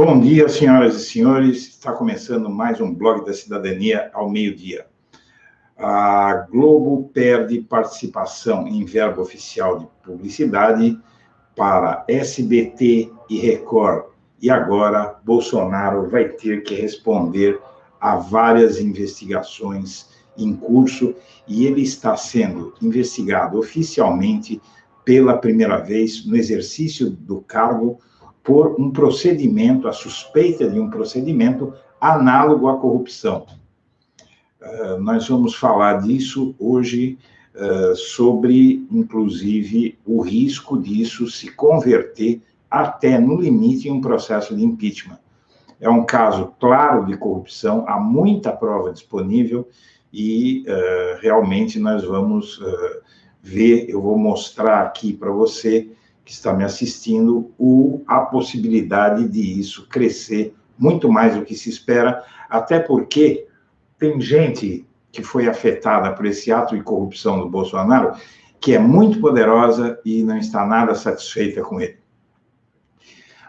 Bom dia, senhoras e senhores. Está começando mais um Blog da Cidadania ao meio-dia. A Globo perde participação em verba oficial de publicidade para SBT e Record. E agora Bolsonaro vai ter que responder a várias investigações em curso e ele está sendo investigado oficialmente pela primeira vez no exercício do cargo por um procedimento, a suspeita de um procedimento análogo à corrupção. Nós vamos falar disso hoje, sobre, inclusive, o risco disso se converter até, no limite, em um processo de impeachment. É um caso claro de corrupção, há muita prova disponível e, realmente, nós vamos ver, eu vou mostrar aqui para você que está me assistindo, a possibilidade de isso crescer muito mais do que se espera, até porque tem gente que foi afetada por esse ato de corrupção do Bolsonaro, que é muito poderosa e não está nada satisfeita com ele.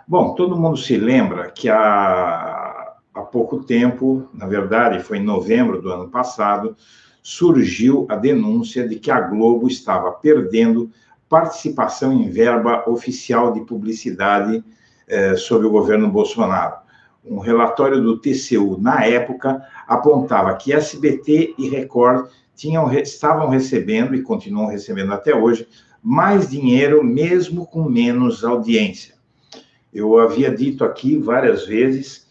Bom, todo mundo se lembra que há pouco tempo, na verdade, foi em novembro do ano passado, surgiu a denúncia de que a Globo estava perdendo participação em verba oficial de publicidade sob o governo Bolsonaro. Um relatório do TCU, na época, apontava que SBT e Record estavam recebendo, e continuam recebendo até hoje, mais dinheiro, mesmo com menos audiência. Eu havia dito aqui várias vezes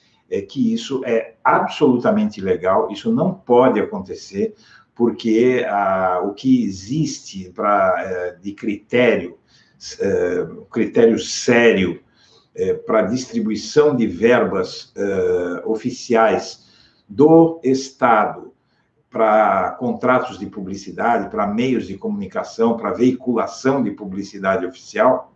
que isso é absolutamente ilegal, isso não pode acontecer, porque o que existe de critério sério para distribuição de verbas oficiais do Estado para contratos de publicidade, para meios de comunicação, para veiculação de publicidade oficial,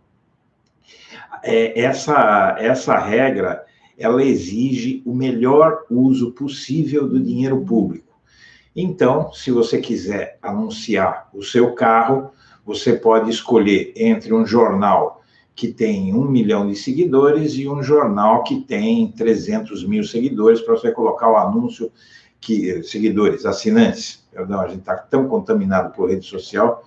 essa regra, ela exige o melhor uso possível do dinheiro público. Então, se você quiser anunciar o seu carro, você pode escolher entre um jornal que tem 1 milhão de seguidores e um jornal que tem 300 mil seguidores, para você colocar o anúncio seguidores, assinantes. Perdão, a gente está tão contaminado por rede social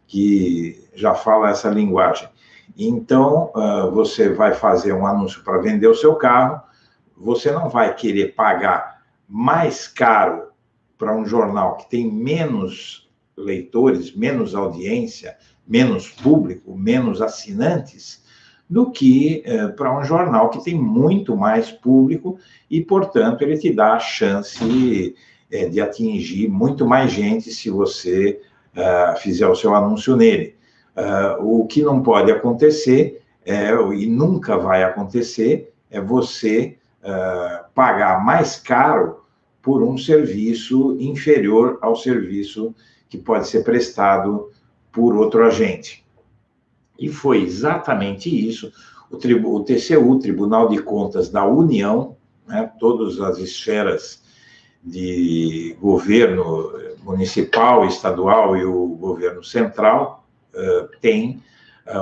que já fala essa linguagem. Então, você vai fazer um anúncio para vender o seu carro, você não vai querer pagar mais caro para um jornal que tem menos leitores, menos audiência, menos público, menos assinantes, do que para um jornal que tem muito mais público e, portanto, ele te dá a chance de atingir muito mais gente se você fizer o seu anúncio nele. O que não pode acontecer, e nunca vai acontecer, é você pagar mais caro por um serviço inferior ao serviço que pode ser prestado por outro agente. E foi exatamente isso. O TCU, o Tribunal de Contas da União, né, todas as esferas de governo municipal, estadual e o governo central, tem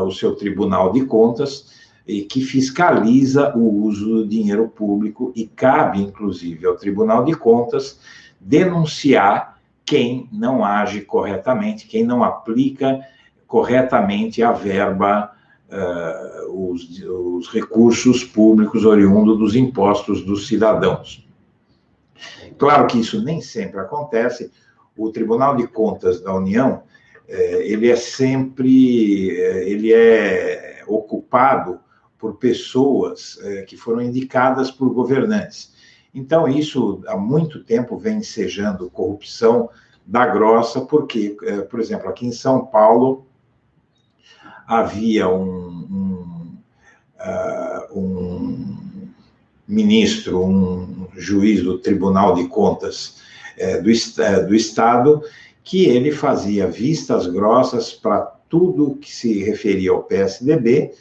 o seu Tribunal de Contas, e que fiscaliza o uso do dinheiro público e cabe, inclusive, ao Tribunal de Contas denunciar quem não age corretamente, quem não aplica corretamente a verba, os recursos públicos oriundos dos impostos dos cidadãos. Claro que isso nem sempre acontece. O Tribunal de Contas da União, ele é ocupado por pessoas que foram indicadas por governantes. Então, isso há muito tempo vem ensejando corrupção da grossa, porque, por exemplo, aqui em São Paulo, havia um ministro, um juiz do Tribunal de Contas do Estado, que ele fazia vistas grossas para tudo que se referia ao PSDB,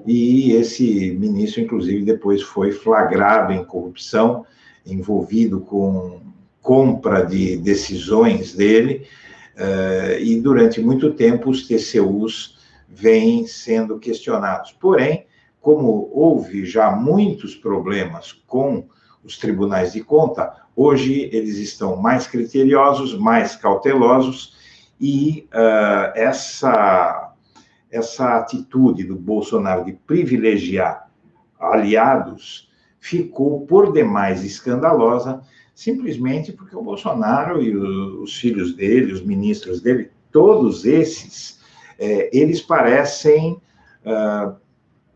e esse ministro, inclusive, depois foi flagrado em corrupção, envolvido com compra de decisões dele, e durante muito tempo os TCUs vêm sendo questionados. Porém, como houve já muitos problemas com os tribunais de conta, hoje eles estão mais criteriosos, mais cautelosos, e essa atitude do Bolsonaro de privilegiar aliados ficou por demais escandalosa, simplesmente porque o Bolsonaro e os filhos dele, os ministros dele, todos esses, eles parecem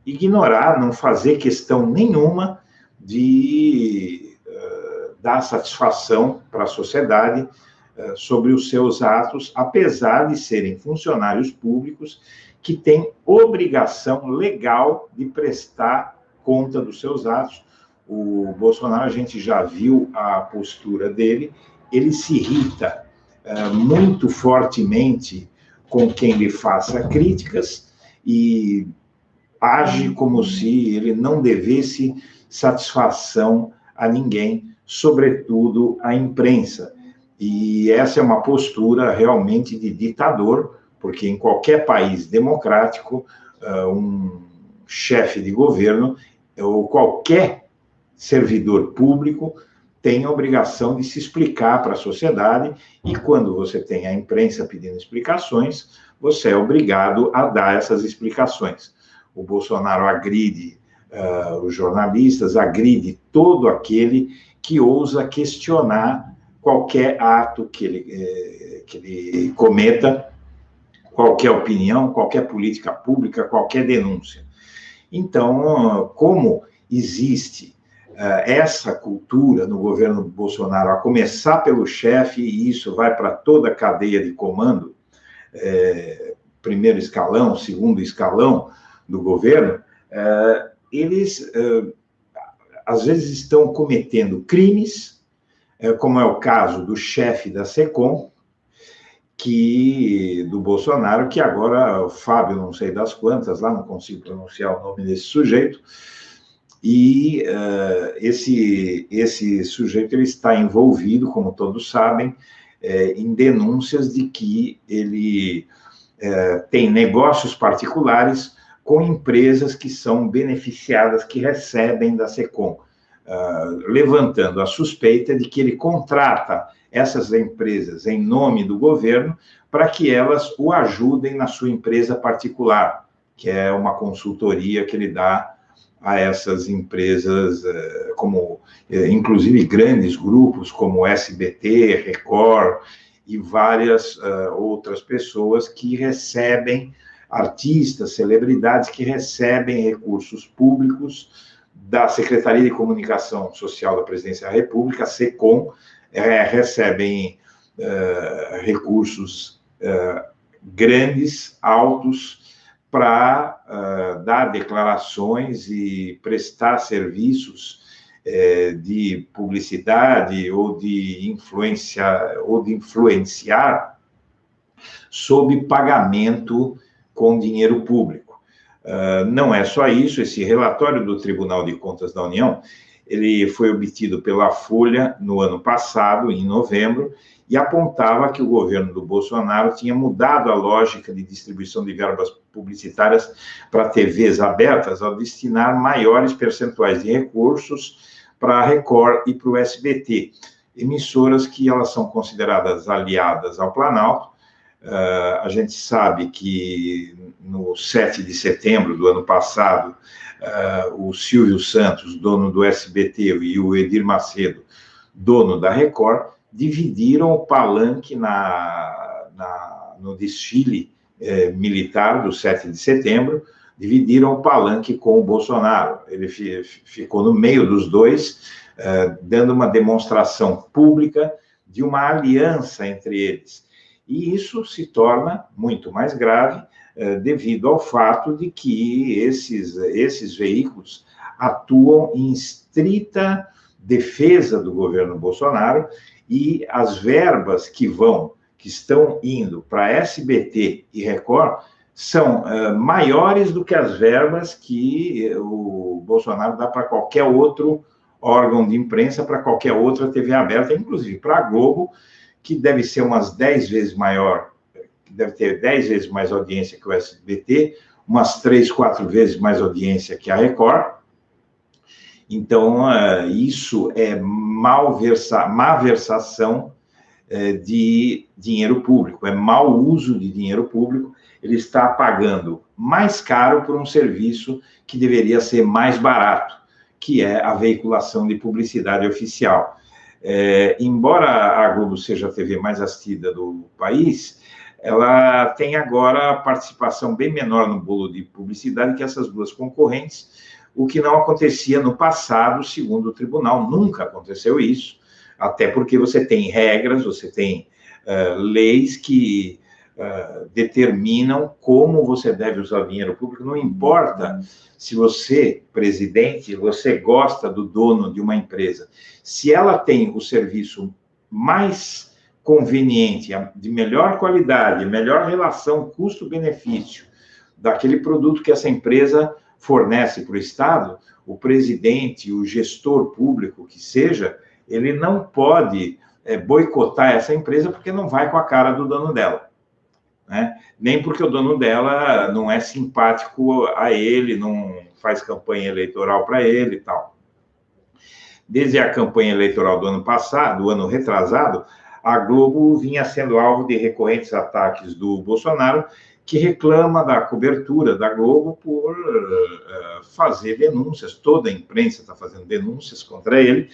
ignorar, não fazer questão nenhuma de dar satisfação para a sociedade sobre os seus atos, apesar de serem funcionários públicos que têm obrigação legal de prestar conta dos seus atos. O Bolsonaro, a gente já viu a postura dele, ele se irrita muito fortemente com quem lhe faça críticas e age como se ele não devesse satisfação a ninguém, sobretudo à imprensa. E essa é uma postura realmente de ditador, porque em qualquer país democrático, um chefe de governo ou qualquer servidor público tem a obrigação de se explicar para a sociedade, e quando você tem a imprensa pedindo explicações, você é obrigado a dar essas explicações. O Bolsonaro agride os jornalistas, agride todo aquele que ousa questionar qualquer ato que ele cometa, qualquer opinião, qualquer política pública, qualquer denúncia. Então, como existe essa cultura no governo Bolsonaro, a começar pelo chefe, e isso vai para toda a cadeia de comando, primeiro escalão, segundo escalão do governo, eles, às vezes, estão cometendo crimes, como é o caso do chefe da SECOM, do Bolsonaro, que agora, o Fábio, não sei das quantas, lá não consigo pronunciar o nome desse sujeito, e esse sujeito ele está envolvido, como todos sabem, em denúncias de que ele tem negócios particulares com empresas que são beneficiadas, que recebem da SECOM, levantando a suspeita de que ele contrata essas empresas em nome do governo para que elas o ajudem na sua empresa particular, que é uma consultoria que ele dá a essas empresas, como inclusive grandes grupos como SBT, Record e várias outras pessoas que recebem, artistas, celebridades que recebem recursos públicos da Secretaria de Comunicação Social da Presidência da República, a SECOM, recebem recursos grandes, altos, para dar declarações e prestar serviços de publicidade ou de influenciar sob pagamento com dinheiro público. Não é só isso, esse relatório do Tribunal de Contas da União, ele foi obtido pela Folha no ano passado, em novembro, e apontava que o governo do Bolsonaro tinha mudado a lógica de distribuição de verbas publicitárias para TVs abertas ao destinar maiores percentuais de recursos para a Record e para o SBT, emissoras que elas são consideradas aliadas ao Planalto. A gente sabe que no 7 de setembro do ano passado, o Silvio Santos, dono do SBT, e o Edir Macedo, dono da Record, dividiram o palanque no desfile militar do 7 de setembro, dividiram o palanque com o Bolsonaro. Ele ficou no meio dos dois, dando uma demonstração pública de uma aliança entre eles. E isso se torna muito mais grave devido ao fato de que esses veículos atuam em estrita defesa do governo Bolsonaro, e as verbas que estão indo para SBT e Record são maiores do que as verbas que o Bolsonaro dá para qualquer outro órgão de imprensa, para qualquer outra TV aberta, inclusive para a Globo, que deve ser umas 10 vezes maior, deve ter 10 vezes mais audiência que o SBT, umas 3, 4 vezes mais audiência que a Record. Então, isso é má versação de dinheiro público, é mau uso de dinheiro público. Ele está pagando mais caro por um serviço que deveria ser mais barato, que é a veiculação de publicidade oficial. Embora a Globo seja a TV mais assistida do país, ela tem agora participação bem menor no bolo de publicidade que essas duas concorrentes, o que não acontecia no passado, segundo o tribunal. Nunca aconteceu isso, até porque você tem regras, você tem leis que determinam como você deve usar o dinheiro público. Não importa se você, presidente, você gosta do dono de uma empresa. Se ela tem o serviço mais conveniente, de melhor qualidade, melhor relação custo-benefício daquele produto que essa empresa fornece para o Estado, o presidente, o gestor público que seja, ele não pode boicotar essa empresa porque não vai com a cara do dono dela, né? Nem porque o dono dela não é simpático a ele, não faz campanha eleitoral para ele e tal. Desde a campanha eleitoral do ano passado, do ano retrasado, a Globo vinha sendo alvo de recorrentes ataques do Bolsonaro, que reclama da cobertura da Globo por fazer denúncias. Toda a imprensa está fazendo denúncias contra ele,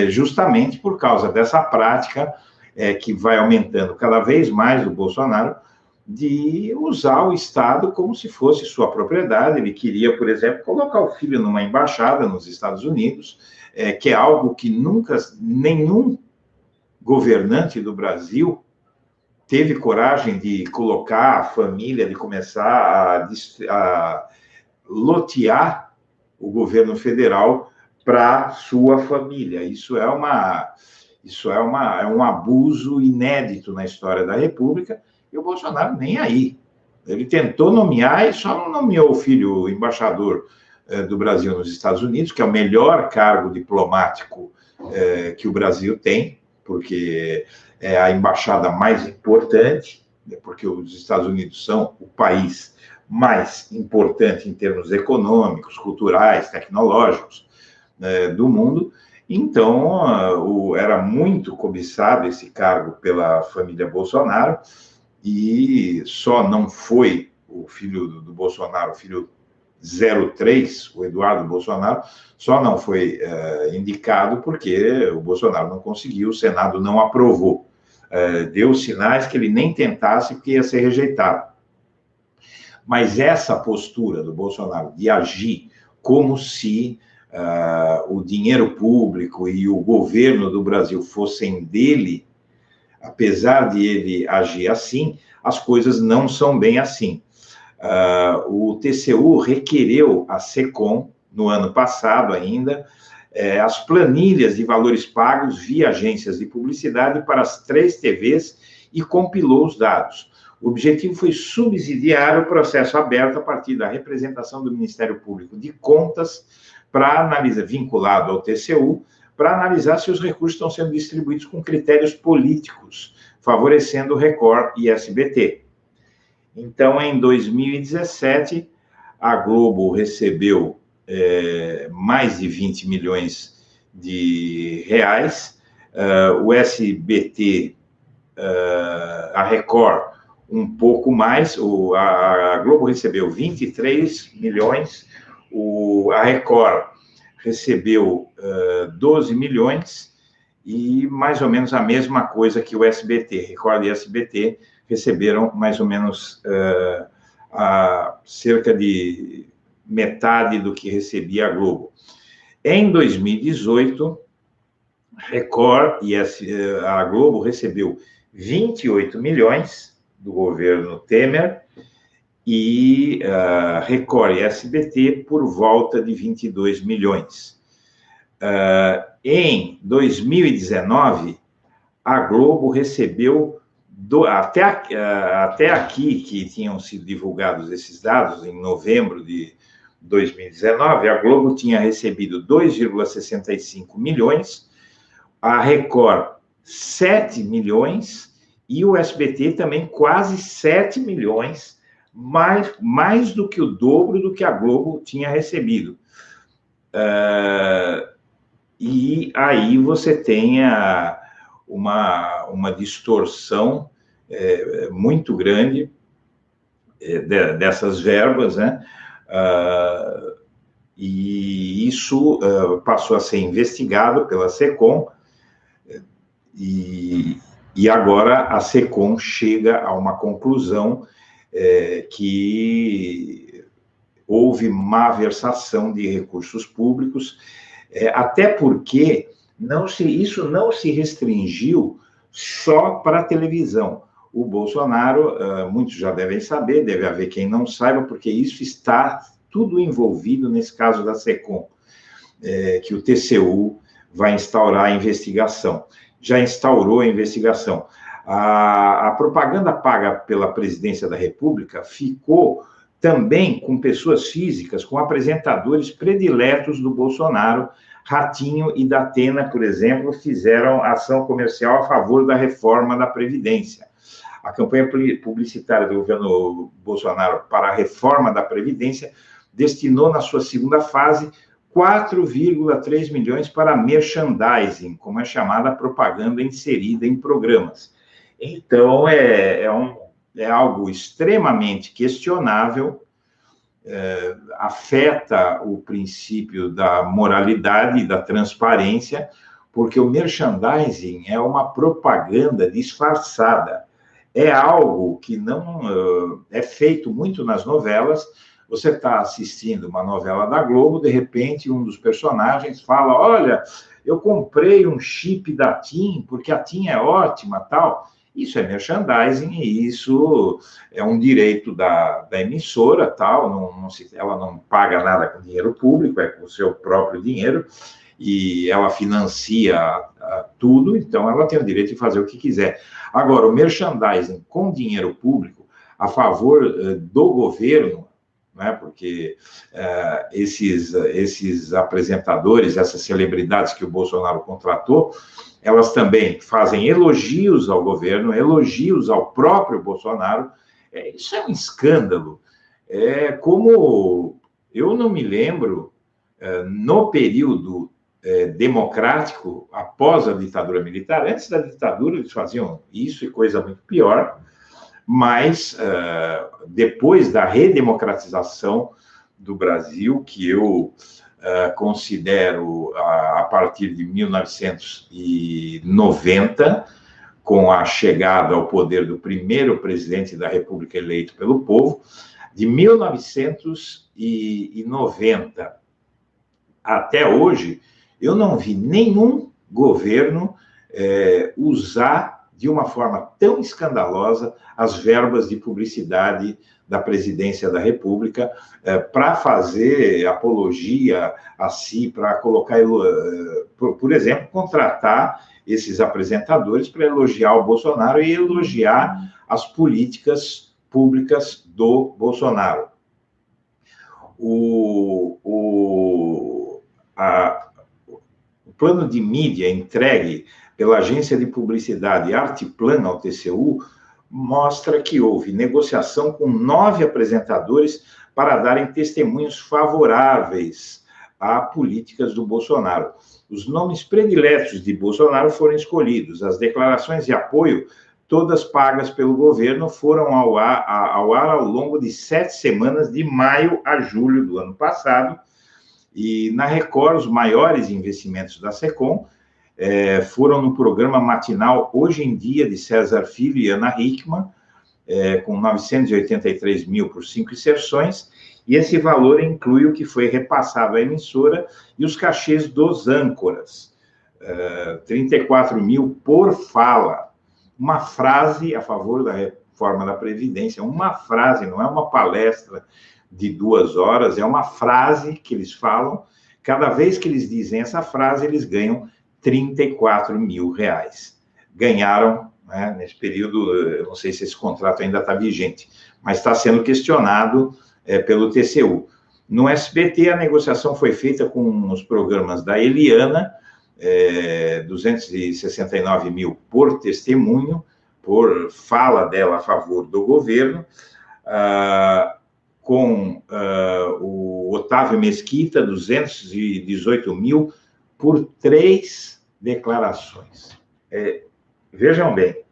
justamente por causa dessa prática que vai aumentando cada vez mais do Bolsonaro, de usar o Estado como se fosse sua propriedade. Ele queria, por exemplo, colocar o filho numa embaixada nos Estados Unidos, que é algo que nunca nenhum governante do Brasil teve coragem de colocar a família, de começar a lotear o governo federal para sua família. Isso é um abuso inédito na história da República, e o Bolsonaro nem aí. Ele tentou nomear e só não nomeou o filho embaixador do Brasil nos Estados Unidos, que é o melhor cargo diplomático que o Brasil tem, porque é a embaixada mais importante, porque os Estados Unidos são o país mais importante em termos econômicos, culturais, tecnológicos do mundo. Então, era muito cobiçado esse cargo pela família Bolsonaro, e só não foi o filho do Bolsonaro, o filho 03, o Eduardo Bolsonaro, só não foi indicado porque o Bolsonaro não conseguiu, o Senado não aprovou. Deu sinais que ele nem tentasse, porque ia ser rejeitado. Mas essa postura do Bolsonaro de agir como se o dinheiro público e o governo do Brasil fossem dele, apesar de ele agir assim, as coisas não são bem assim. O TCU requereu a SECOM, no ano passado ainda, as planilhas de valores pagos via agências de publicidade para as 3 TVs e compilou os dados. O objetivo foi subsidiar o processo aberto a partir da representação do Ministério Público de Contas, para analisar, vinculado ao TCU, para analisar se os recursos estão sendo distribuídos com critérios políticos, favorecendo Record e SBT. Então, em 2017, a Globo recebeu mais de 20 milhões de reais, o SBT, a Record, um pouco mais, a Globo recebeu 23 milhões, a Record recebeu 12 milhões, e mais ou menos a mesma coisa que o SBT. Record e SBT receberam mais ou menos cerca de metade do que recebia a Globo. Em 2018, Record e a Globo recebeu 28 milhões do governo Temer, e Record e SBT por volta de 22 milhões. Em 2019, a Globo recebeu, até aqui, que tinham sido divulgados esses dados, em novembro de 2019, a Globo tinha recebido 2,65 milhões, a Record 7 milhões, e o SBT também quase 7 milhões, mais do que o dobro do que a Globo tinha recebido. E aí você tem uma distorção muito grande dessas verbas, né? E isso passou a ser investigado pela SECOM, e agora a SECOM chega a uma conclusão que houve malversação de recursos públicos, até porque isso não se restringiu só para a televisão. O Bolsonaro, muitos já devem saber, deve haver quem não saiba, porque isso está tudo envolvido nesse caso da SECOM, que o TCU vai instaurar a investigação. Já instaurou a investigação. A propaganda paga pela Presidência da República ficou também com pessoas físicas, com apresentadores prediletos do Bolsonaro. Ratinho e Datena, por exemplo, fizeram ação comercial a favor da reforma da Previdência. A campanha publicitária do governo Bolsonaro para a reforma da Previdência destinou, na sua segunda fase, 4,3 milhões para merchandising, como é chamada a propaganda inserida em programas. Então, é algo extremamente questionável, afeta o princípio da moralidade e da transparência, porque o merchandising é uma propaganda disfarçada. É algo que não é feito muito nas novelas. Você está assistindo uma novela da Globo, de repente um dos personagens fala: olha, eu comprei um chip da TIM, porque a TIM é ótima, tal. Isso é merchandising e isso é um direito da emissora, tal. Ela não paga nada com dinheiro público, é com o seu próprio dinheiro, e ela financia tudo, então ela tem o direito de fazer o que quiser. Agora, o merchandising com dinheiro público a favor do governo, né, porque esses apresentadores, essas celebridades que o Bolsonaro contratou, elas também fazem elogios ao governo, elogios ao próprio Bolsonaro. Isso é um escândalo. Como eu não me lembro, no período democrático, após a ditadura militar, antes da ditadura eles faziam isso e coisa muito pior, mas depois da redemocratização do Brasil, que eu considero a partir de 1990, com a chegada ao poder do primeiro presidente da República eleito pelo povo, de 1990 até hoje, eu não vi nenhum governo usar de uma forma tão escandalosa as verbas de publicidade da Presidência da República para fazer apologia a si, para colocar, por exemplo, contratar esses apresentadores para elogiar o Bolsonaro e elogiar as políticas públicas do Bolsonaro. O plano de mídia entregue pela agência de publicidade Arteplan ao TCU mostra que houve negociação com 9 apresentadores para darem testemunhos favoráveis a políticas do Bolsonaro. Os nomes prediletos de Bolsonaro foram escolhidos. As declarações de apoio, todas pagas pelo governo, foram ao ar ao longo de 7 semanas, de maio a julho do ano passado. E na Record, os maiores investimentos da SECOM foram no programa matinal Hoje em Dia, de César Filho e Ana Hickman, com 983 mil por 5 inserções, e esse valor inclui o que foi repassado à emissora e os cachês dos âncoras, 34 mil por fala. Uma frase a favor da reforma da Previdência, uma frase, não é uma palestra de 2 horas, é uma frase que eles falam. Cada vez que eles dizem essa frase, eles ganham 34 mil reais. Ganharam, né, nesse período, eu não sei se esse contrato ainda está vigente, mas está sendo questionado pelo TCU. No SBT, a negociação foi feita com os programas da Eliana, 269 mil por testemunho, por fala dela a favor do governo, o Otávio Mesquita, 218 mil, por 3 declarações. Vejam bem,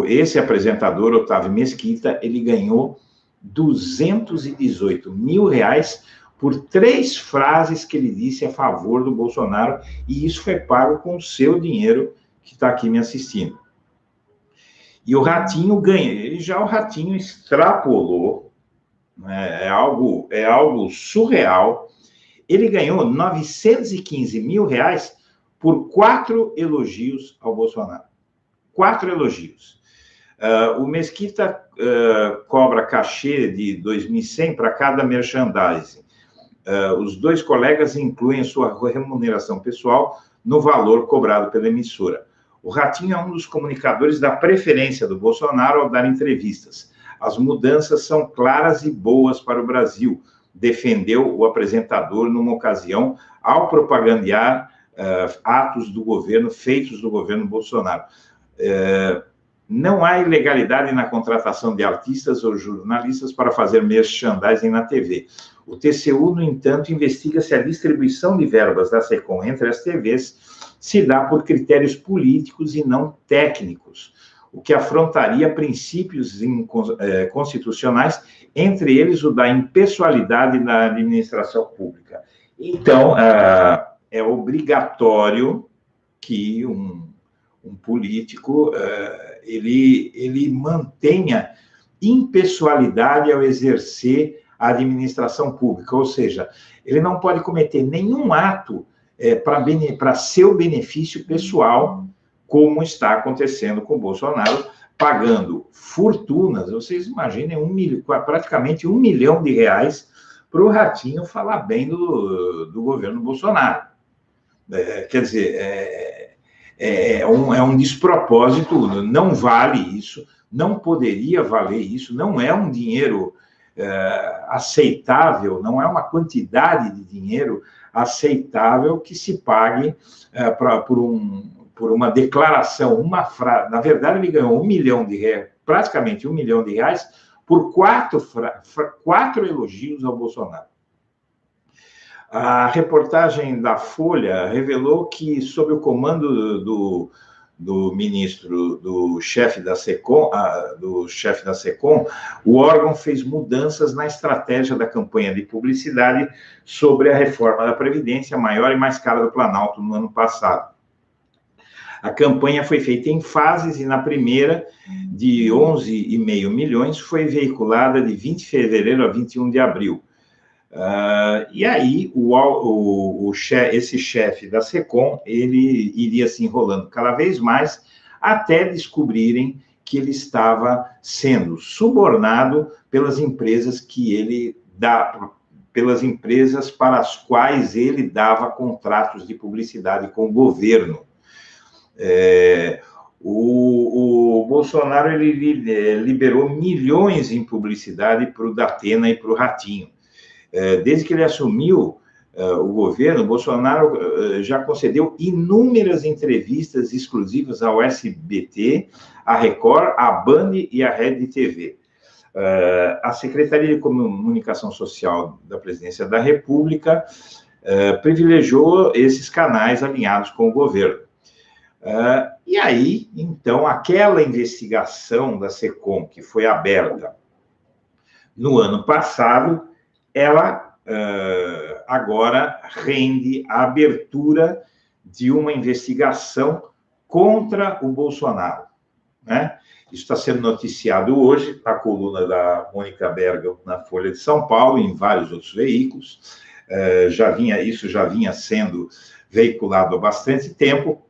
esse apresentador, Otávio Mesquita, ele ganhou 218 mil reais por 3 frases que ele disse a favor do Bolsonaro, e isso foi pago com o seu dinheiro, que está aqui me assistindo. E o Ratinho ganha, e já o Ratinho extrapolou, né? É algo surreal. Ele ganhou 915 mil reais por 4 elogios ao Bolsonaro. 4 elogios. O Mesquita cobra cachê de 2.100 para cada merchandising. Os 2 colegas incluem sua remuneração pessoal no valor cobrado pela emissora. O Ratinho é um dos comunicadores da preferência do Bolsonaro ao dar entrevistas. As mudanças são claras e boas para o Brasil, defendeu o apresentador numa ocasião ao propagandear atos do governo, feitos do governo Bolsonaro. Não há ilegalidade na contratação de artistas ou jornalistas para fazer merchandising na TV. O TCU, no entanto, investiga se a distribuição de verbas da SECOM entre as TVs se dá por critérios políticos e não técnicos, o que afrontaria princípios constitucionais, entre eles o da impessoalidade da administração pública. Então, é obrigatório que um político ele mantenha impessoalidade ao exercer a administração pública, ou seja, ele não pode cometer nenhum ato para seu benefício pessoal, como está acontecendo com o Bolsonaro, pagando fortunas. Vocês imaginem, praticamente 1 milhão de reais para o Ratinho falar bem do governo Bolsonaro. Quer dizer, é um despropósito, não vale isso, não poderia valer isso, não é um dinheiro aceitável, não é uma quantidade de dinheiro aceitável que se pague por uma declaração, uma frase. Na verdade, ele ganhou 1 milhão de reais, praticamente 1 milhão de reais, por 4 elogios ao Bolsonaro. A reportagem da Folha revelou que, sob o comando do ministro, do chefe da SECOM, o órgão fez mudanças na estratégia da campanha de publicidade sobre a reforma da Previdência, a maior e mais cara do Planalto no ano passado. A campanha foi feita em fases e na primeira, de 11,5 milhões, foi veiculada de 20 de fevereiro a 21 de abril. E aí, esse chefe da SECOM, ele iria se enrolando cada vez mais, até descobrirem que ele estava sendo subornado pelas empresas pelas empresas para as quais ele dava contratos de publicidade com o governo. O Bolsonaro ele liberou milhões em publicidade para o Datena e para o Ratinho. Desde que ele assumiu o governo, Bolsonaro já concedeu inúmeras entrevistas exclusivas ao SBT, à Record, à Band e à Rede TV. A Secretaria de Comunicação Social da Presidência da República privilegiou esses canais alinhados com o governo. E aí, então, aquela investigação da SECOM, que foi aberta no ano passado, ela agora rende a abertura de uma investigação contra o Bolsonaro, né? Isso está sendo noticiado hoje na coluna da Mônica Bergamo na Folha de São Paulo, em vários outros veículos. Isso já vinha sendo veiculado há bastante tempo,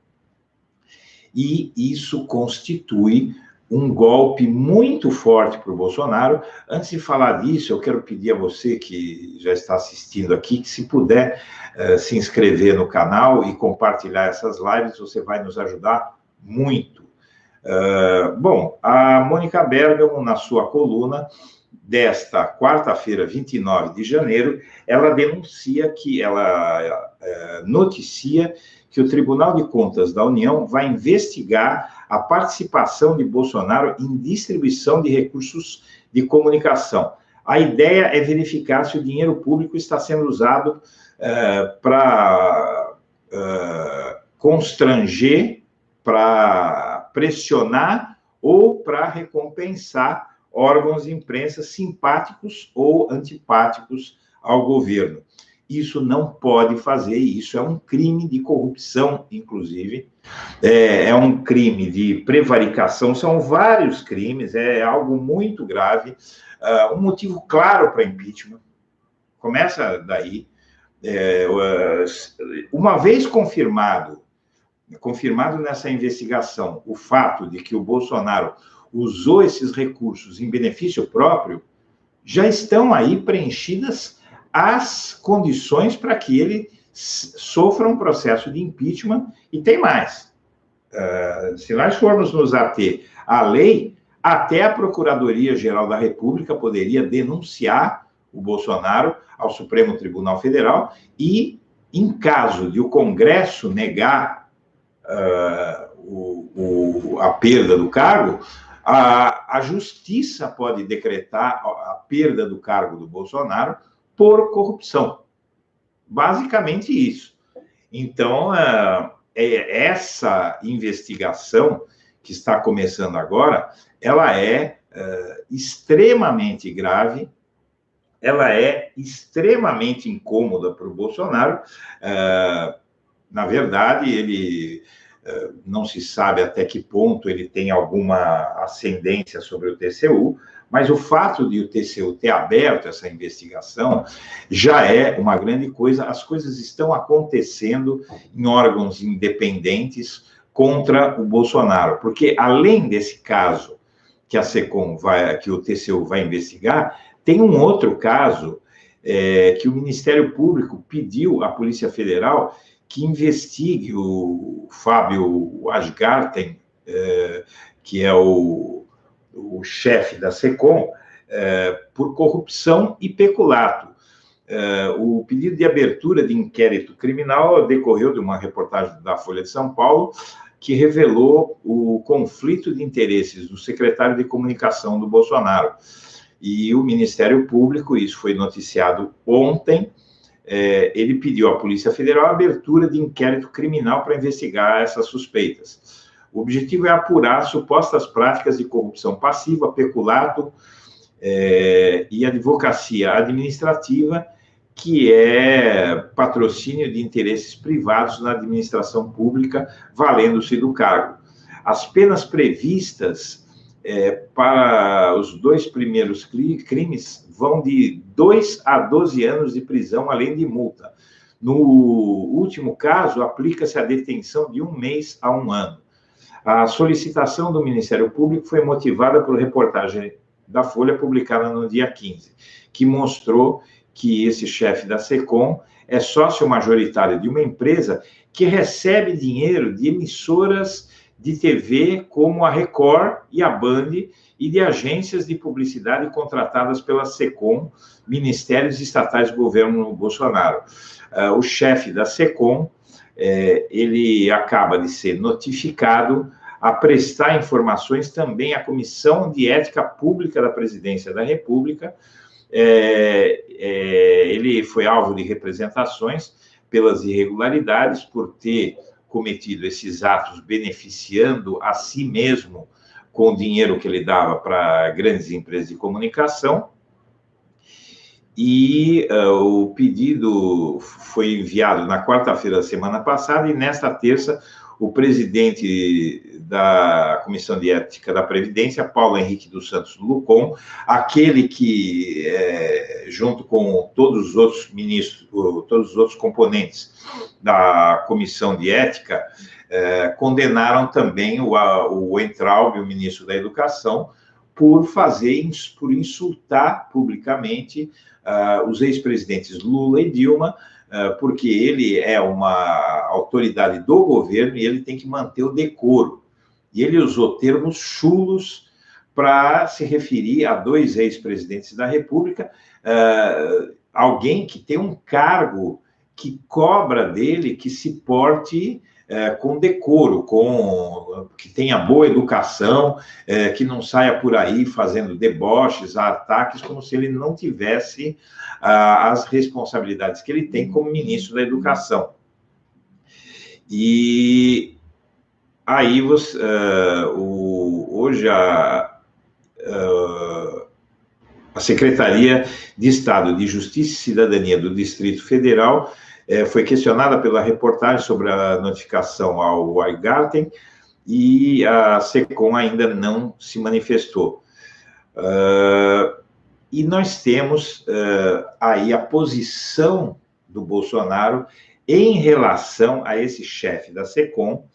e isso constitui um golpe muito forte para o Bolsonaro. Antes de falar disso, eu quero pedir a você que já está assistindo aqui, que se puder se inscrever no canal e compartilhar essas lives, você vai nos ajudar muito. Bom, a Mônica Bergamo, na sua coluna desta quarta-feira, 29 de janeiro, ela noticia que o Tribunal de Contas da União vai investigar a participação de Bolsonaro em distribuição de recursos de comunicação. A ideia é verificar se o dinheiro público está sendo usado para constranger, para pressionar ou para recompensar órgãos de imprensa simpáticos ou antipáticos ao governo. Isso não pode fazer, isso é um crime de corrupção, inclusive, é um crime de prevaricação, são vários crimes, é algo muito grave, um motivo claro para impeachment, começa daí, uma vez confirmado nessa investigação o fato de que o Bolsonaro usou esses recursos em benefício próprio, já estão aí preenchidas as condições para que ele sofra um processo de impeachment, e tem mais. Se nós formos nos ater à lei, até a Procuradoria-Geral da República poderia denunciar o Bolsonaro ao Supremo Tribunal Federal e, em caso de o Congresso negar a perda do cargo, a Justiça pode decretar a perda do cargo do Bolsonaro por corrupção. Basicamente isso. Então, essa investigação que está começando agora, ela é extremamente grave, ela é extremamente incômoda para o Bolsonaro. Na verdade, ele não se sabe até que ponto ele tem alguma ascendência sobre o TCU, mas o fato de o TCU ter aberto essa investigação já é uma grande coisa. As coisas estão acontecendo em órgãos independentes contra o Bolsonaro, porque além desse caso que a SECOM que o TCU vai investigar, tem um outro caso que o Ministério Público pediu à Polícia Federal que investigue o Fábio Wajgarten, que é o chefe da SECOM, por corrupção e peculato. O pedido de abertura de inquérito criminal decorreu de uma reportagem da Folha de São Paulo, que revelou o conflito de interesses do secretário de comunicação do Bolsonaro. E o Ministério Público, isso foi noticiado ontem, ele pediu à Polícia Federal a abertura de inquérito criminal para investigar essas suspeitas. O objetivo é apurar supostas práticas de corrupção passiva, peculato e advocacia administrativa, que é patrocínio de interesses privados na administração pública, valendo-se do cargo. As penas previstas para os 2 primeiros crimes vão de 2 a 12 anos de prisão, além de multa. No último caso, aplica-se a detenção de 1 mês a 1 ano. A solicitação do Ministério Público foi motivada por reportagem da Folha publicada no dia 15, que mostrou que esse chefe da SECOM é sócio majoritário de uma empresa que recebe dinheiro de emissoras de TV como a Record e a Band e de agências de publicidade contratadas pela SECOM, ministérios estatais do governo Bolsonaro. O chefe da SECOM, ele acaba de ser notificado a prestar informações também à Comissão de Ética Pública da Presidência da República. Ele foi alvo de representações pelas irregularidades, por ter cometido esses atos beneficiando a si mesmo com o dinheiro que ele dava para grandes empresas de comunicação. E o pedido foi enviado na quarta-feira da semana passada, e nesta terça o presidente da Comissão de Ética da Previdência, Paulo Henrique dos Santos Lucon, aquele que, junto com todos os outros ministros, todos os outros componentes da Comissão de Ética, condenaram também o Weintraub, o ministro da Educação, por insultar publicamente os ex-presidentes Lula e Dilma, porque ele é uma autoridade do governo e ele tem que manter o decoro. E ele usou termos chulos para se referir a 2 ex-presidentes da República, alguém que tem um cargo que cobra dele que se porte com decoro, que tenha boa educação, que não saia por aí fazendo deboches, ataques, como se ele não tivesse as responsabilidades que ele tem como ministro da Educação. E aí, hoje a Secretaria de Estado de Justiça e Cidadania do Distrito Federal foi questionada pela reportagem sobre a notificação ao Weingarten e a SECOM ainda não se manifestou. E nós temos aí a posição do Bolsonaro em relação a esse chefe da SECOM.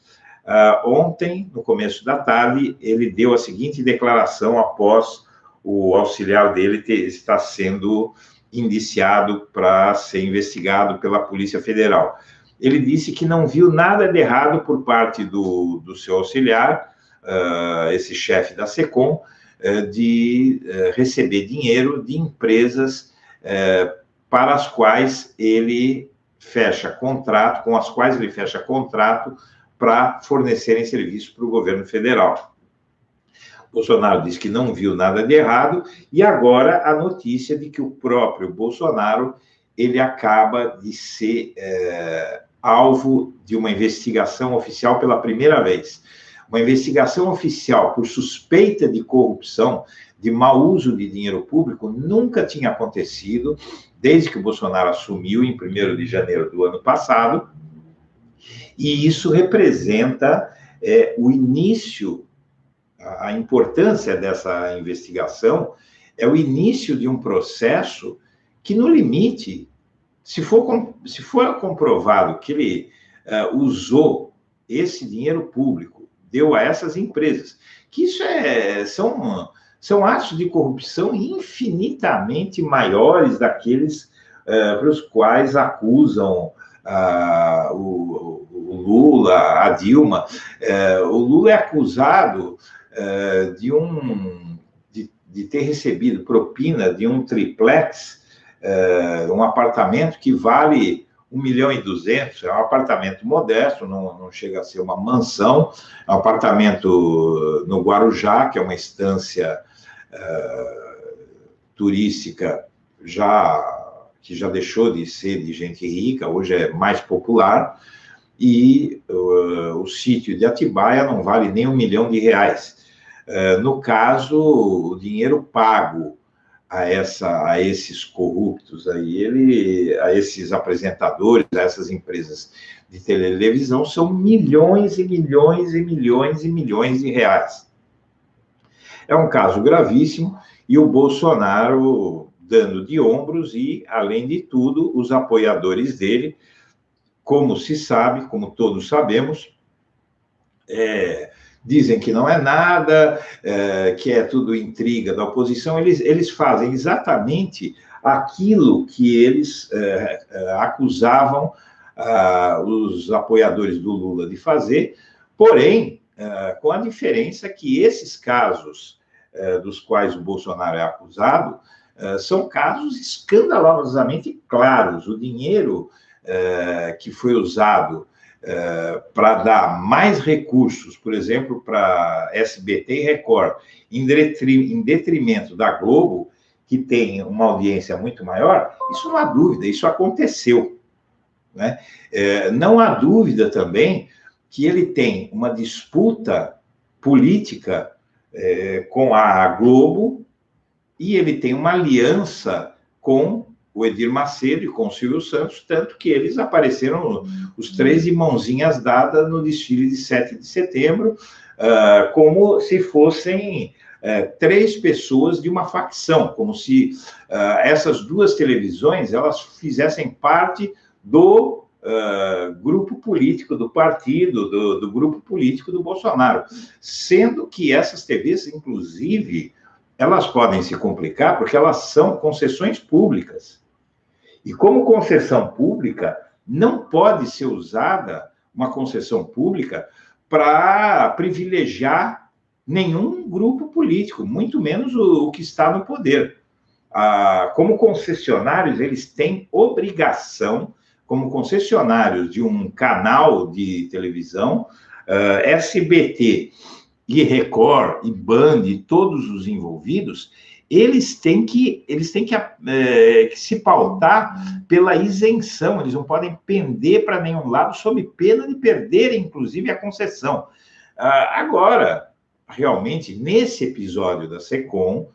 Ontem, no começo da tarde, ele deu a seguinte declaração após o auxiliar dele estar sendo indiciado para ser investigado pela Polícia Federal. Ele disse que não viu nada de errado por parte do seu auxiliar, esse chefe da SECOM, de receber dinheiro de empresas para as quais ele fecha contrato, com as quais ele fecha contrato para fornecerem serviço para o governo federal. Bolsonaro disse que não viu nada de errado, e agora a notícia de que o próprio Bolsonaro ele acaba de ser alvo de uma investigação oficial pela primeira vez. Uma investigação oficial por suspeita de corrupção, de mau uso de dinheiro público, nunca tinha acontecido desde que o Bolsonaro assumiu em 1º de janeiro do ano passado, e isso representa o início. A importância dessa investigação é o início de um processo que, no limite, se for comprovado que ele usou esse dinheiro público, deu a essas empresas, que isso são atos de corrupção infinitamente maiores daqueles para os quais acusam o Lula, a Dilma. O Lula é acusado de ter recebido propina de um triplex, um apartamento que vale 1.200.000, é um apartamento modesto, não chega a ser uma mansão, é um apartamento no Guarujá, que é uma estância turística que já deixou de ser de gente rica, hoje é mais popular, e o sítio de Atibaia não vale nem R$1 milhão. No caso, o dinheiro pago a esses corruptos aí, a esses apresentadores, a essas empresas de televisão, são milhões e milhões e milhões e milhões de reais. É um caso gravíssimo, e o Bolsonaro dando de ombros, e, além de tudo, os apoiadores dele, como se sabe, como todos sabemos, dizem que não é nada, que é tudo intriga da oposição. Eles fazem exatamente aquilo que eles acusavam os apoiadores do Lula de fazer, porém, com a diferença que esses casos dos quais o Bolsonaro é acusado são casos escandalosamente claros. O dinheiro que foi usado para dar mais recursos, por exemplo, para SBT e Record, em detrimento da Globo, que tem uma audiência muito maior, isso não há dúvida, isso aconteceu, né? Não há dúvida também que ele tem uma disputa política com a Globo, e ele tem uma aliança com o Edir Macedo e com o Silvio Santos, tanto que eles apareceram, os três de mãozinhas dadas, no desfile de 7 de setembro, como se fossem três pessoas de uma facção, como se essas duas televisões elas fizessem parte do grupo político do partido, do grupo político do Bolsonaro, sendo que essas TVs, inclusive, elas podem se complicar porque elas são concessões públicas. E como concessão pública, não pode ser usada uma concessão pública para privilegiar nenhum grupo político, muito menos o que está no poder. Como concessionários, eles têm obrigação, como concessionários de um canal de televisão, SBT e Record e Band, todos os envolvidos, eles têm que se pautar pela isenção, eles não podem pender para nenhum lado, sob pena de perderem, inclusive, a concessão. Agora, realmente, nesse episódio da SECOM,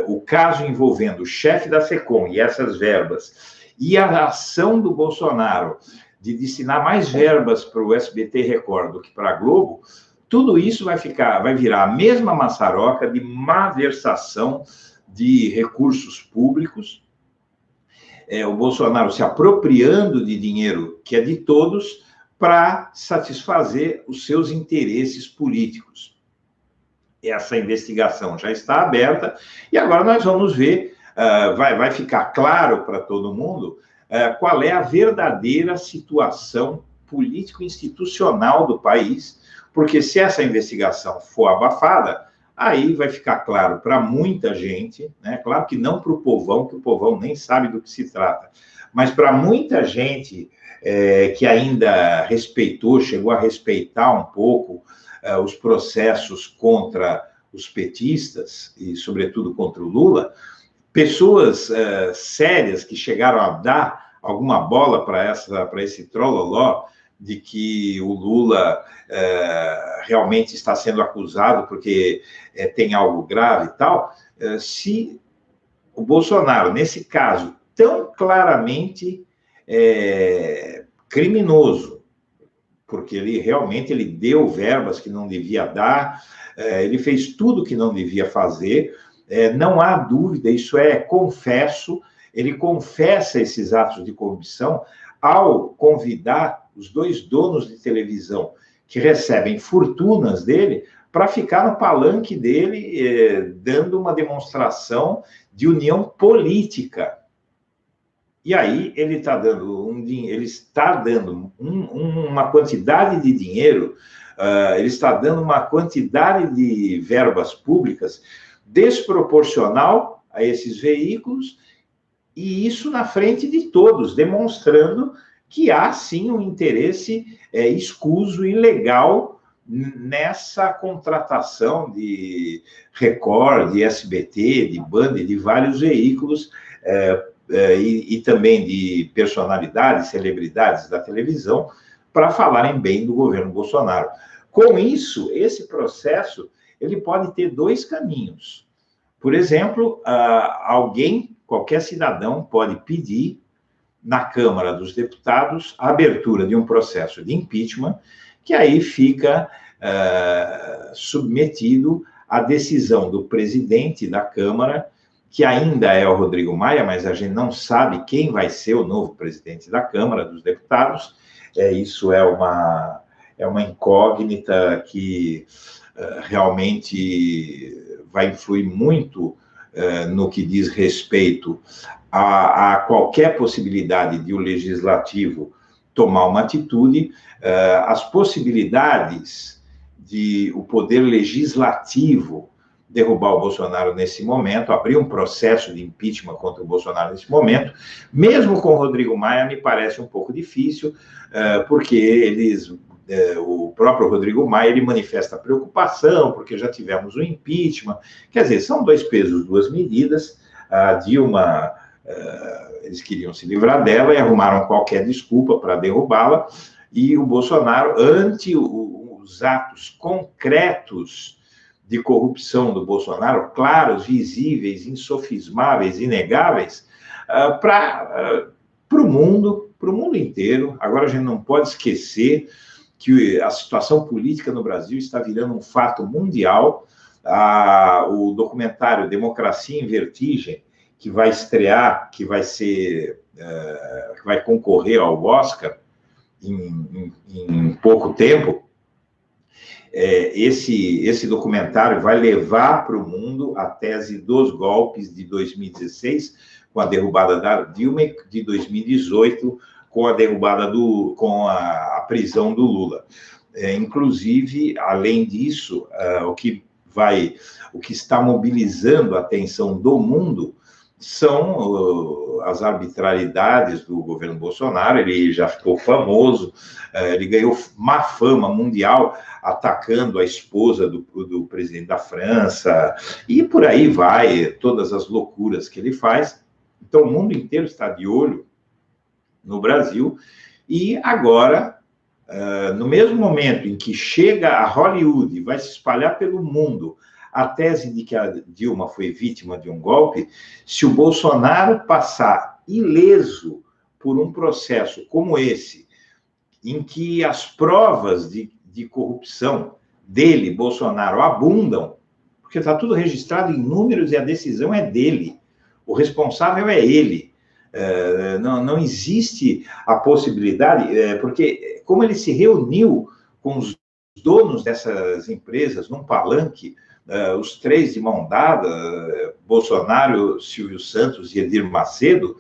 o caso envolvendo o chefe da SECOM e essas verbas, e a ação do Bolsonaro de destinar mais verbas para o SBT Record do que para a Globo, tudo isso vai virar a mesma maçaroca de malversação de recursos públicos, o Bolsonaro se apropriando de dinheiro que é de todos para satisfazer os seus interesses políticos. Essa investigação já está aberta e agora nós vamos ver, vai ficar claro para todo mundo qual é a verdadeira situação político-institucional do país, porque se essa investigação for abafada, aí vai ficar claro para muita gente, né? Claro que não para o povão, que o povão nem sabe do que se trata, mas para muita gente que ainda chegou a respeitar um pouco os processos contra os petistas e, sobretudo, contra o Lula, pessoas sérias que chegaram a dar alguma bola para esse trololó de que o Lula realmente está sendo acusado porque tem algo grave e tal, se o Bolsonaro, nesse caso, tão claramente criminoso, porque ele realmente deu verbas que não devia dar, ele fez tudo que não devia fazer, não há dúvida, isso confesso, ele confessa esses atos de corrupção ao convidar os dois donos de televisão que recebem fortunas dele para ficar no palanque dele, dando uma demonstração de união política. E aí ele está dando uma quantidade de dinheiro, ele está dando uma quantidade de verbas públicas desproporcional a esses veículos, e isso na frente de todos, demonstrando que há, sim, um interesse escuso e ilegal nessa contratação de Record, de SBT, de Band, de vários veículos, e também de personalidades, celebridades da televisão, para falarem bem do governo Bolsonaro. Com isso, esse processo ele pode ter dois caminhos. Por exemplo, qualquer cidadão pode pedir na Câmara dos Deputados a abertura de um processo de impeachment, que aí fica submetido à decisão do presidente da Câmara, que ainda é o Rodrigo Maia, mas a gente não sabe quem vai ser o novo presidente da Câmara dos Deputados. Isso é uma incógnita que realmente vai influir muito no que diz respeito a qualquer possibilidade de o Legislativo tomar uma atitude. As possibilidades de o Poder Legislativo derrubar o Bolsonaro nesse momento, abrir um processo de impeachment contra o Bolsonaro nesse momento, mesmo com o Rodrigo Maia, me parece um pouco difícil, porque o próprio Rodrigo Maia, ele manifesta preocupação, porque já tivemos o impeachment. Quer dizer, são dois pesos, duas medidas. A Dilma, eles queriam se livrar dela e arrumaram qualquer desculpa para derrubá-la, e o Bolsonaro, ante os atos concretos de corrupção do Bolsonaro, claros, visíveis, insofismáveis, inegáveis, para o mundo inteiro. Agora a gente não pode esquecer que a situação política no Brasil está virando um fato mundial. O documentário Democracia em Vertigem, que vai estrear, que vai concorrer ao Oscar em pouco tempo, esse documentário vai levar para o mundo a tese dos golpes de 2016, com a derrubada da Dilma, e de 2018, com a prisão do Lula. Inclusive, além disso, o que está mobilizando a atenção do mundo são as arbitrariedades do governo Bolsonaro, ele já ficou famoso, ele ganhou má fama mundial atacando a esposa do presidente da França, e por aí vai, todas as loucuras que ele faz. Então, o mundo inteiro está de olho no Brasil, e agora, no mesmo momento em que chega a Hollywood e vai se espalhar pelo mundo a tese de que a Dilma foi vítima de um golpe, se o Bolsonaro passar ileso por um processo como esse, em que as provas de corrupção dele, Bolsonaro, abundam, porque está tudo registrado em números e a decisão é dele, o responsável é ele. Não existe a possibilidade, porque como ele se reuniu com os donos dessas empresas num palanque, os três de mão dada, Bolsonaro, Silvio Santos e Edir Macedo,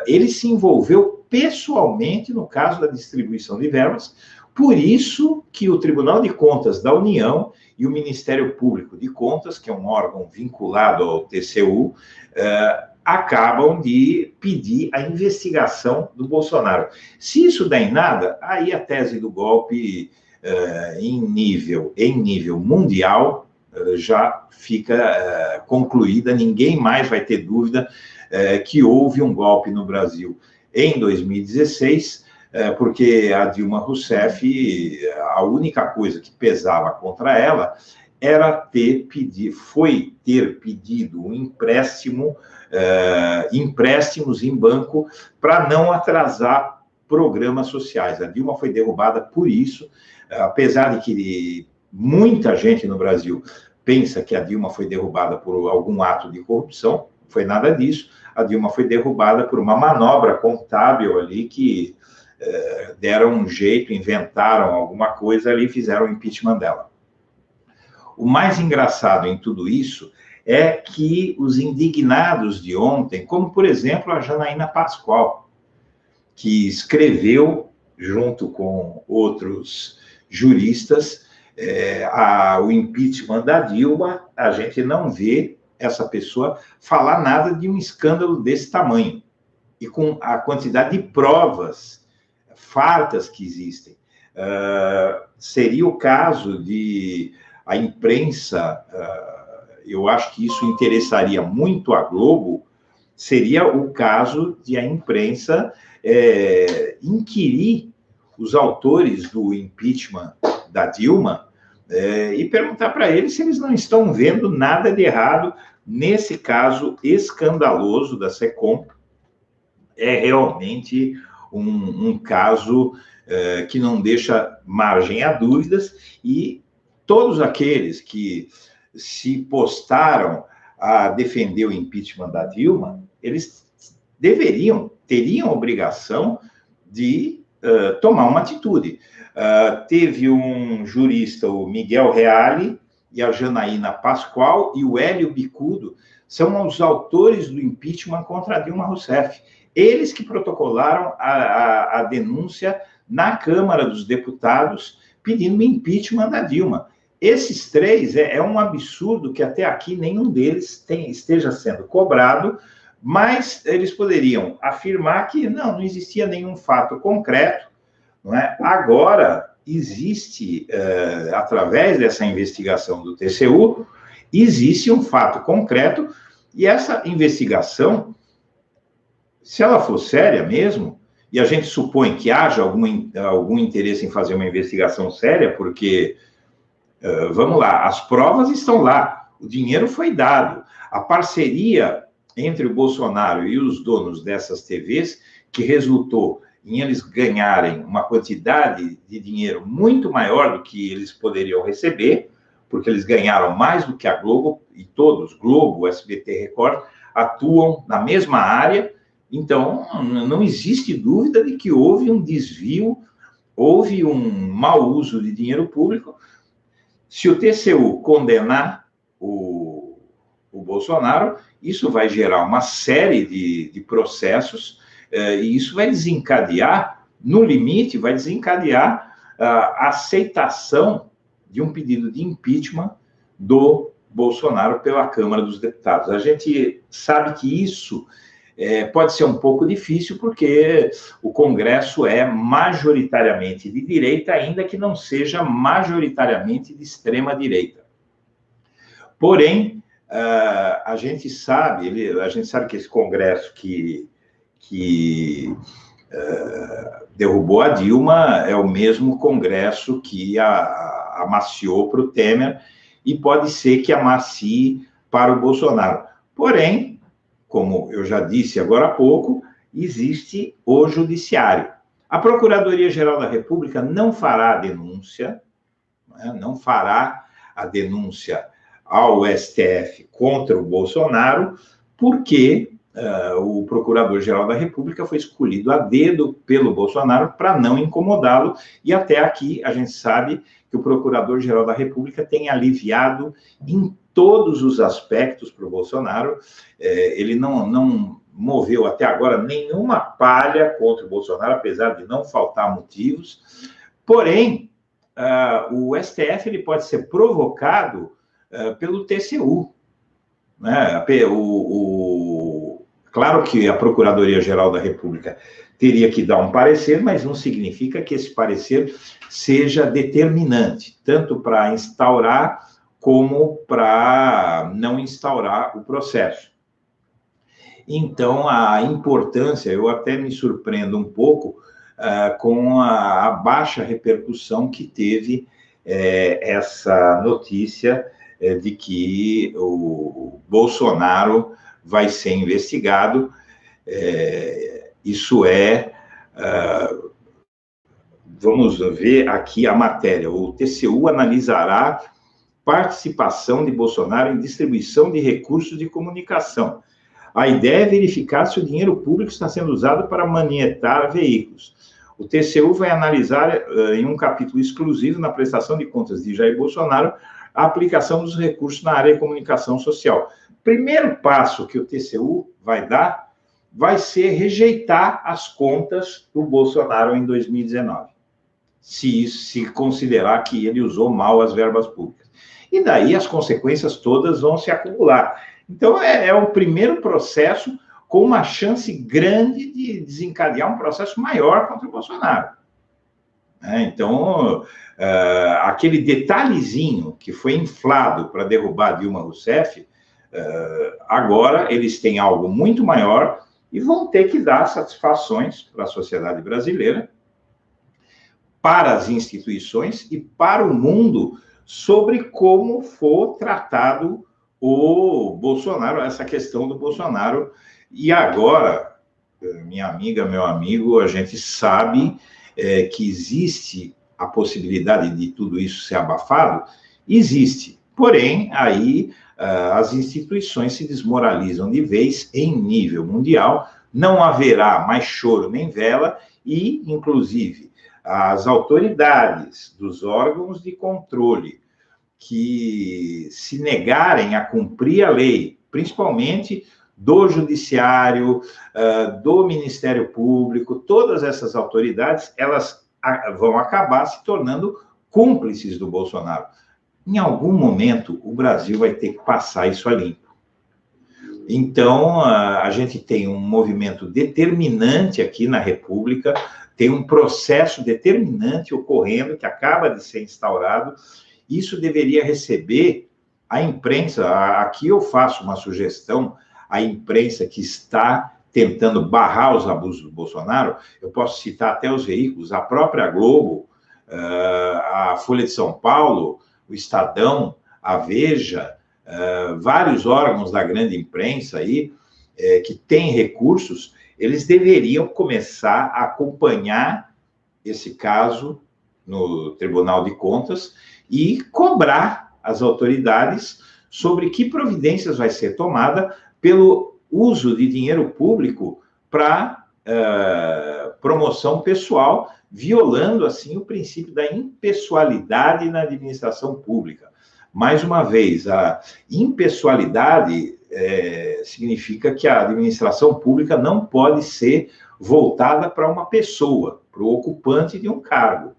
ele se envolveu pessoalmente no caso da distribuição de verbas, por isso que o Tribunal de Contas da União e o Ministério Público de Contas, que é um órgão vinculado ao TCU, acabam de pedir a investigação do Bolsonaro. Se isso der em nada, aí a tese do golpe em nível mundial já fica concluída, ninguém mais vai ter dúvida que houve um golpe no Brasil em 2016, porque a Dilma Rousseff, a única coisa que pesava contra ela era ter pedido um empréstimos em banco para não atrasar programas sociais. A Dilma foi derrubada por isso, apesar de que muita gente no Brasil pensa que a Dilma foi derrubada por algum ato de corrupção, não foi nada disso. A Dilma foi derrubada por uma manobra contábil ali que deram um jeito, inventaram alguma coisa ali e fizeram o impeachment dela. O mais engraçado em tudo isso é que os indignados de ontem, como, por exemplo, a Janaína Pascoal, que escreveu, junto com outros juristas, o impeachment da Dilma, a gente não vê essa pessoa falar nada de um escândalo desse tamanho, e com a quantidade de provas fartas que existem. Seria o caso de a imprensa, eu acho que isso interessaria muito a Globo, seria o caso de a imprensa inquirir os autores do impeachment da Dilma e perguntar para eles se eles não estão vendo nada de errado nesse caso escandaloso da SECOM. É realmente um caso que não deixa margem a dúvidas, e todos aqueles que se postaram a defender o impeachment da Dilma, eles teriam obrigação de tomar uma atitude. Teve um jurista, o Miguel Reale, e a Janaína Pascoal, e o Hélio Bicudo, são os autores do impeachment contra a Dilma Rousseff. Eles que protocolaram a denúncia na Câmara dos Deputados pedindo o impeachment da Dilma. Esses três, é um absurdo que até aqui nenhum deles esteja sendo cobrado, mas eles poderiam afirmar que não existia nenhum fato concreto, não é? Agora, existe, através dessa investigação do TCU, existe um fato concreto, e essa investigação, se ela for séria mesmo, e a gente supõe que haja algum interesse em fazer uma investigação séria, porque, vamos lá, as provas estão lá, o dinheiro foi dado, a parceria entre o Bolsonaro e os donos dessas TVs, que resultou em eles ganharem uma quantidade de dinheiro muito maior do que eles poderiam receber, porque eles ganharam mais do que a Globo, e todos, Globo, SBT, Record, atuam na mesma área. Então, não existe dúvida de que houve um desvio, houve um mau uso de dinheiro público. Se o TCU condenar o Bolsonaro, isso vai gerar uma série de processos, e isso vai desencadear, no limite, vai desencadear a aceitação de um pedido de impeachment do Bolsonaro pela Câmara dos Deputados. A gente sabe que isso pode ser um pouco difícil, porque o Congresso é majoritariamente de direita, ainda que não seja majoritariamente de extrema-direita. Porém, a gente sabe que esse Congresso que derrubou a Dilma é o mesmo Congresso que amaciou para o Temer, e pode ser que amacie para o Bolsonaro. Porém, como eu já disse agora há pouco, existe o Judiciário. A Procuradoria-Geral da República não fará a denúncia, não fará a denúncia ao STF contra o Bolsonaro, porque o Procurador-Geral da República foi escolhido a dedo pelo Bolsonaro para não incomodá-lo, e até aqui a gente sabe que o Procurador-Geral da República tem aliviado em todos os aspectos para o Bolsonaro. Ele não moveu até agora nenhuma palha contra o Bolsonaro, apesar de não faltar motivos. Porém, o STF ele pode ser provocado pelo TCU, né? Claro que a Procuradoria-Geral da República teria que dar um parecer, mas não significa que esse parecer seja determinante, tanto para instaurar como para não instaurar o processo. Então, a importância, eu até me surpreendo um pouco com a baixa repercussão que teve essa notícia de que o Bolsonaro vai ser investigado. Vamos ver aqui a matéria. O TCU analisará participação de Bolsonaro em distribuição de recursos de comunicação. A ideia é verificar se o dinheiro público está sendo usado para manietar veículos. O TCU vai analisar, em um capítulo exclusivo na prestação de contas de Jair Bolsonaro, a aplicação dos recursos na área de comunicação social. Primeiro passo que o TCU vai dar vai ser rejeitar as contas do Bolsonaro em 2019, se considerar que ele usou mal as verbas públicas. E daí as consequências todas vão se acumular. Então, é o primeiro processo com uma chance grande de desencadear um processo maior contra o Bolsonaro. Então, aquele detalhezinho que foi inflado para derrubar Dilma Rousseff, agora eles têm algo muito maior e vão ter que dar satisfações para a sociedade brasileira, para as instituições e para o mundo sobre como for tratado o Bolsonaro, essa questão do Bolsonaro. E agora, minha amiga, meu amigo, a gente sabe que existe a possibilidade de tudo isso ser abafado? Existe. Porém, aí as instituições se desmoralizam de vez em nível mundial, não haverá mais choro nem vela e, inclusive, as autoridades dos órgãos de controle que se negarem a cumprir a lei, principalmente do Judiciário, do Ministério Público, todas essas autoridades, elas vão acabar se tornando cúmplices do Bolsonaro. Em algum momento, o Brasil vai ter que passar isso a limpo. Então, a gente tem um movimento determinante aqui na República, tem um processo determinante ocorrendo, que acaba de ser instaurado. Isso deveria receber a imprensa. Aqui eu faço uma sugestão à imprensa que está tentando barrar os abusos do Bolsonaro. Eu posso citar até os veículos, a própria Globo, a Folha de São Paulo, o Estadão, a Veja, vários órgãos da grande imprensa aí, que têm recursos, eles deveriam começar a acompanhar esse caso no Tribunal de Contas e cobrar as autoridades sobre que providências vai ser tomada pelo uso de dinheiro público para promoção pessoal, violando, assim, o princípio da impessoalidade na administração pública. Mais uma vez, a impessoalidade significa que a administração pública não pode ser voltada para uma pessoa, para o ocupante de um cargo.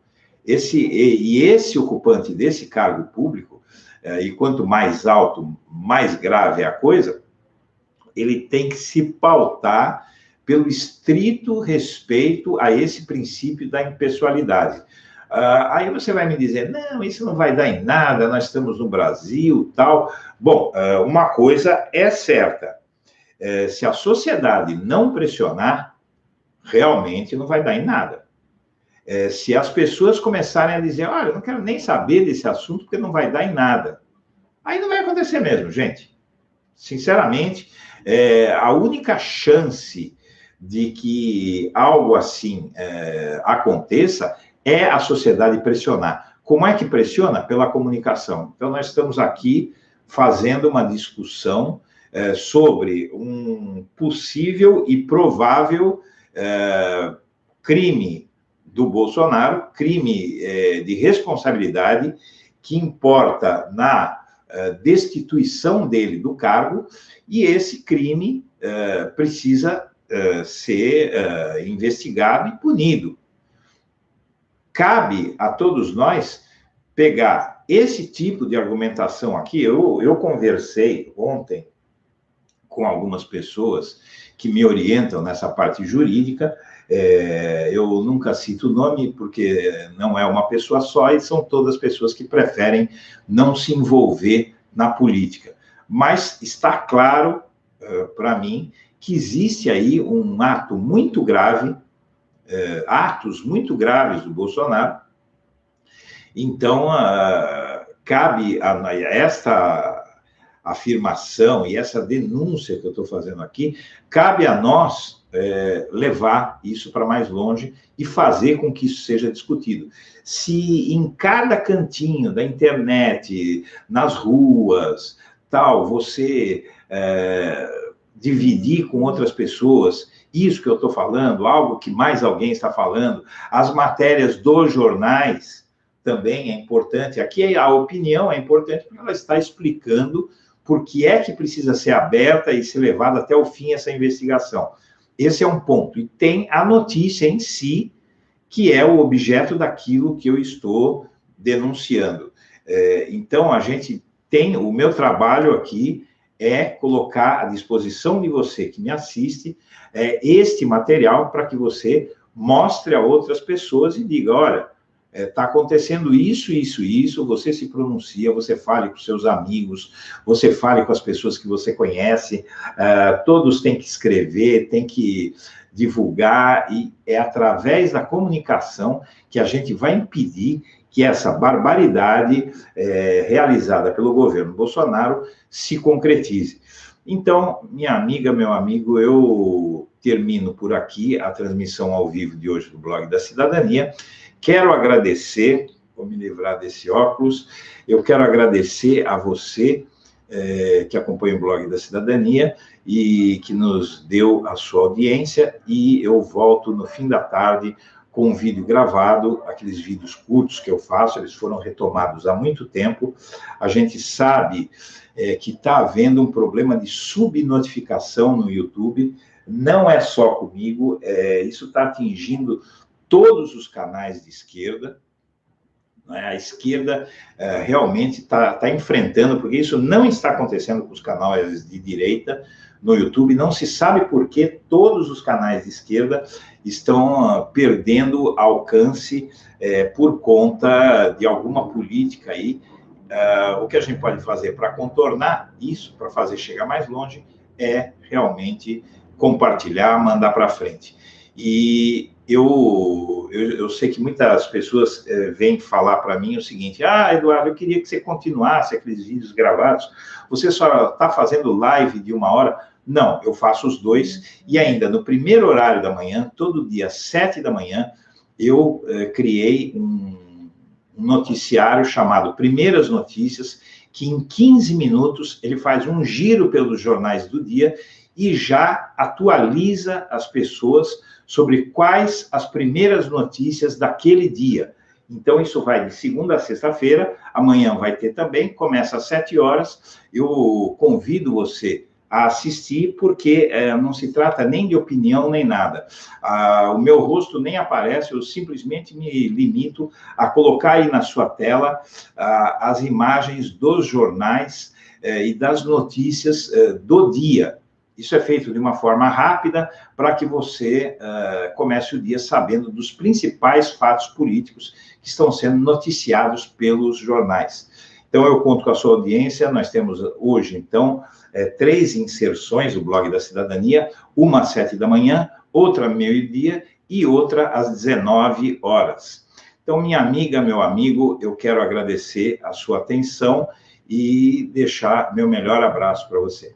Esse ocupante desse cargo público, e quanto mais alto, mais grave é a coisa, ele tem que se pautar pelo estrito respeito a esse princípio da impessoalidade. Aí você vai me dizer, não, isso não vai dar em nada, nós estamos no Brasil, tal. Bom, uma coisa é certa, se a sociedade não pressionar, realmente não vai dar em nada. Se as pessoas começarem a dizer, olha, eu não quero nem saber desse assunto porque não vai dar em nada, aí não vai acontecer mesmo, gente. Sinceramente, a única chance de que algo assim aconteça é a sociedade pressionar. Como é que pressiona? Pela comunicação. Então, nós estamos aqui fazendo uma discussão sobre um possível e provável crime do Bolsonaro, crime de responsabilidade que importa na destituição dele do cargo, e esse crime precisa ser investigado e punido. Cabe a todos nós pegar esse tipo de argumentação aqui. Eu conversei ontem com algumas pessoas que me orientam nessa parte jurídica. Eu nunca cito o nome, porque não é uma pessoa só, e são todas pessoas que preferem não se envolver na política. Mas está claro para mim que existe aí um ato muito grave, atos muito graves do Bolsonaro. Então, cabe a esta afirmação e essa denúncia que eu estou fazendo aqui, cabe a nós levar isso para mais longe e fazer com que isso seja discutido. Se em cada cantinho da internet, nas ruas, tal, você dividir com outras pessoas isso que eu estou falando, algo que mais alguém está falando, as matérias dos jornais também é importante. Aqui a opinião é importante porque ela está explicando por que é que precisa ser aberta e ser levada até o fim essa investigação. Esse é um ponto. E tem a notícia em si, que é o objeto daquilo que eu estou denunciando. Então, a gente tem... O meu trabalho aqui é colocar à disposição de você que me assiste este material para que você mostre a outras pessoas e diga, olha, está acontecendo isso, isso, isso, você se pronuncia, você fale com seus amigos, você fale com as pessoas que você conhece, todos têm que escrever, têm que divulgar, e é através da comunicação que a gente vai impedir que essa barbaridade realizada pelo governo Bolsonaro se concretize. Então, minha amiga, meu amigo, eu termino por aqui a transmissão ao vivo de hoje do Blog da Cidadania. Quero agradecer, vou me livrar desse óculos, eu quero agradecer a você que acompanha o Blog da Cidadania e que nos deu a sua audiência, e eu volto no fim da tarde com um vídeo gravado, aqueles vídeos curtos que eu faço, eles foram retomados há muito tempo. A gente sabe que está havendo um problema de subnotificação no YouTube, não é só comigo, isso está atingindo todos os canais de esquerda, né? A esquerda realmente está enfrentando, porque isso não está acontecendo com os canais de direita no YouTube, não se sabe por que todos os canais de esquerda estão perdendo alcance por conta de alguma política aí. O que a gente pode fazer para contornar isso, para fazer chegar mais longe, é realmente compartilhar, mandar para frente. E eu sei que muitas pessoas vêm falar para mim o seguinte, Eduardo, eu queria que você continuasse aqueles vídeos gravados, você só está fazendo live de 1 hora? Não, eu faço os dois, e ainda no primeiro horário da manhã, todo dia, 7 da manhã, eu criei um noticiário chamado Primeiras Notícias, que em 15 minutos ele faz um giro pelos jornais do dia e já atualiza as pessoas sobre quais as primeiras notícias daquele dia. Então, isso vai de segunda a sexta-feira, amanhã vai ter também, começa às 7 horas. Eu convido você a assistir, porque não se trata nem de opinião, nem nada. O meu rosto nem aparece, eu simplesmente me limito a colocar aí na sua tela as imagens dos jornais e das notícias do dia. Isso é feito de uma forma rápida para que você comece o dia sabendo dos principais fatos políticos que estão sendo noticiados pelos jornais. Então, eu conto com a sua audiência. Nós temos hoje, então, 3 inserções do Blog da Cidadania, uma às 7 da manhã, outra ao meio-dia e outra às 19 horas. Então, minha amiga, meu amigo, eu quero agradecer a sua atenção e deixar meu melhor abraço para você.